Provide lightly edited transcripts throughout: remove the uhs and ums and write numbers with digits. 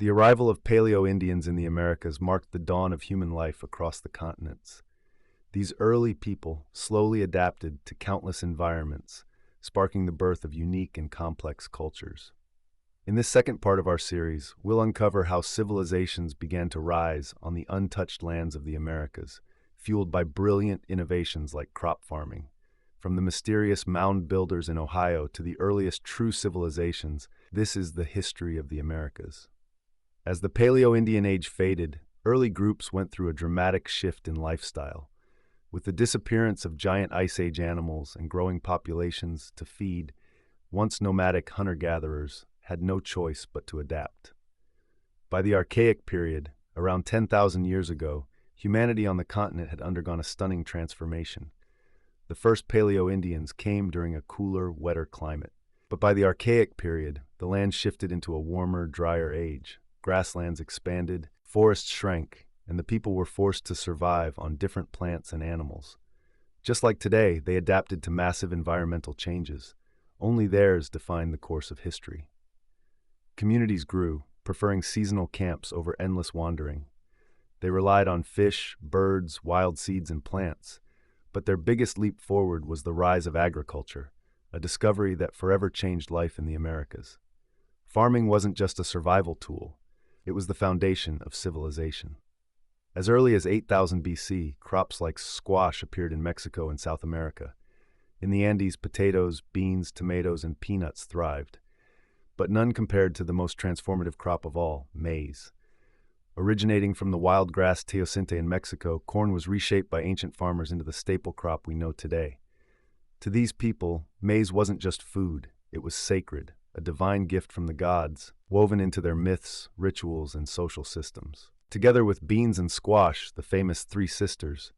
The arrival of Paleo-Indians in the Americas marked the dawn of human life across the continents. These early people slowly adapted to countless environments, sparking the birth of unique and complex cultures. In this second part of our series, we'll uncover how civilizations began to rise on the untouched lands of the Americas, fueled by brilliant innovations like crop farming. From the mysterious mound builders in Ohio to the earliest true civilizations, this is the history of the Americas. As the Paleo-Indian Age faded, early groups went through a dramatic shift in lifestyle. With the disappearance of giant Ice Age animals and growing populations to feed, once nomadic hunter-gatherers had no choice but to adapt. By the Archaic period, around 10,000 years ago, humanity on the continent had undergone a stunning transformation. The first Paleo-Indians came during a cooler, wetter climate. But by the Archaic period, the land shifted into a warmer, drier age. Grasslands expanded, forests shrank, and the people were forced to survive on different plants and animals. Just like today, they adapted to massive environmental changes. Only theirs defined the course of history. Communities grew, preferring seasonal camps over endless wandering. They relied on fish, birds, wild seeds, and plants. But their biggest leap forward was the rise of agriculture, a discovery that forever changed life in the Americas. Farming wasn't just a survival tool. It was the foundation of civilization. As early as 8000 BC, crops like squash appeared in Mexico and South America. In the Andes, potatoes, beans, tomatoes, and peanuts thrived. But none compared to the most transformative crop of all, maize. Originating from the wild grass teosinte in Mexico, corn was reshaped by ancient farmers into the staple crop we know today. To these people, maize wasn't just food, it was sacred, a divine gift from the gods, woven into their myths, rituals, and social systems. Together with beans and squash, the famous Three Sisters,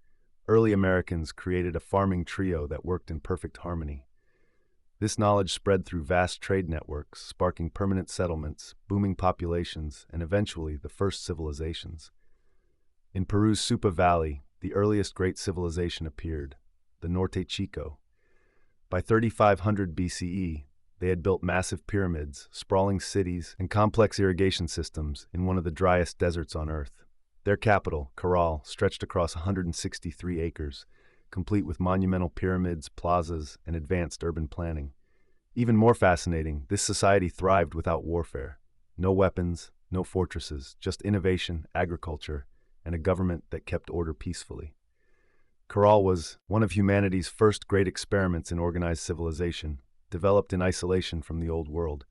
early Americans created a farming trio that worked in perfect harmony. This knowledge spread through vast trade networks, sparking permanent settlements, booming populations, and eventually the first civilizations. In Peru's Supa Valley, the earliest great civilization appeared, the Norte Chico. By 3500 BCE, they had built massive pyramids, sprawling cities, and complex irrigation systems in one of the driest deserts on Earth. Their capital, Caral, stretched across 163 acres, complete with monumental pyramids, plazas, and advanced urban planning. Even more fascinating, this society thrived without warfare. No weapons, no fortresses, just innovation, agriculture, and a government that kept order peacefully. Caral was one of humanity's first great experiments in organized civilization, developed in isolation from the Old World.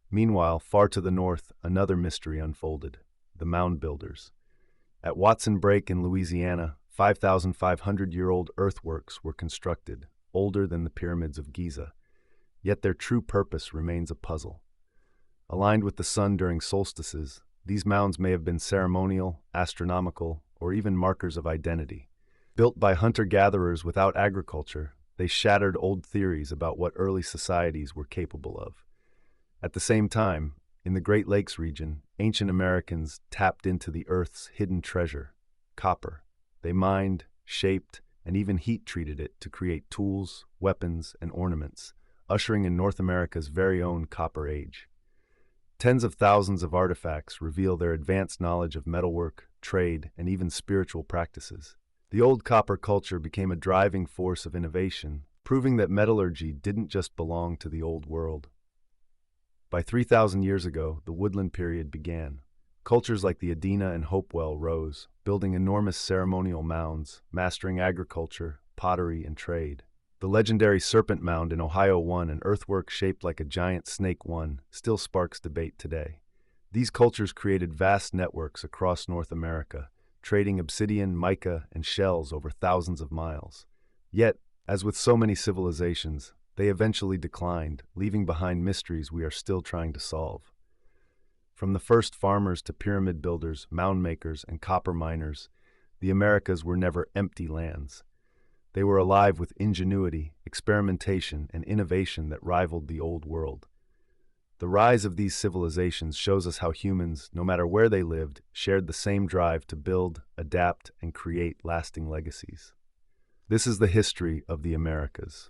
Meanwhile, far to the north, another mystery unfolded, the mound builders. At Watson Break in Louisiana, 5,500-year-old earthworks were constructed, older than the pyramids of Giza. Yet their true purpose remains a puzzle. Aligned with the sun during solstices, these mounds may have been ceremonial, astronomical, or even markers of identity. Built by hunter-gatherers without agriculture, they shattered old theories about what early societies were capable of. At the same time, in the Great Lakes region, ancient Americans tapped into the Earth's hidden treasure, copper. They mined, shaped, and even heat-treated it to create tools, weapons, and ornaments, ushering in North America's very own Copper Age. Tens of thousands of artifacts reveal their advanced knowledge of metalwork, trade, and even spiritual practices. The old copper culture became a driving force of innovation, proving that metallurgy didn't just belong to the Old World. By 3,000 years ago, the woodland period began. Cultures like the Adena and Hopewell rose, building enormous ceremonial mounds, mastering agriculture, pottery, and trade. The legendary Serpent Mound in Ohio won, an earthwork shaped like a giant snake won, still sparks debate today. These cultures created vast networks across North America, trading obsidian, mica, and shells over thousands of miles. Yet, as with so many civilizations, they eventually declined, leaving behind mysteries we are still trying to solve. From the first farmers to pyramid builders, mound makers, and copper miners, the Americas were never empty lands. They were alive with ingenuity, experimentation, and innovation that rivaled the Old World. The rise of these civilizations shows us how humans, no matter where they lived, shared the same drive to build, adapt, and create lasting legacies. This is the history of the Americas.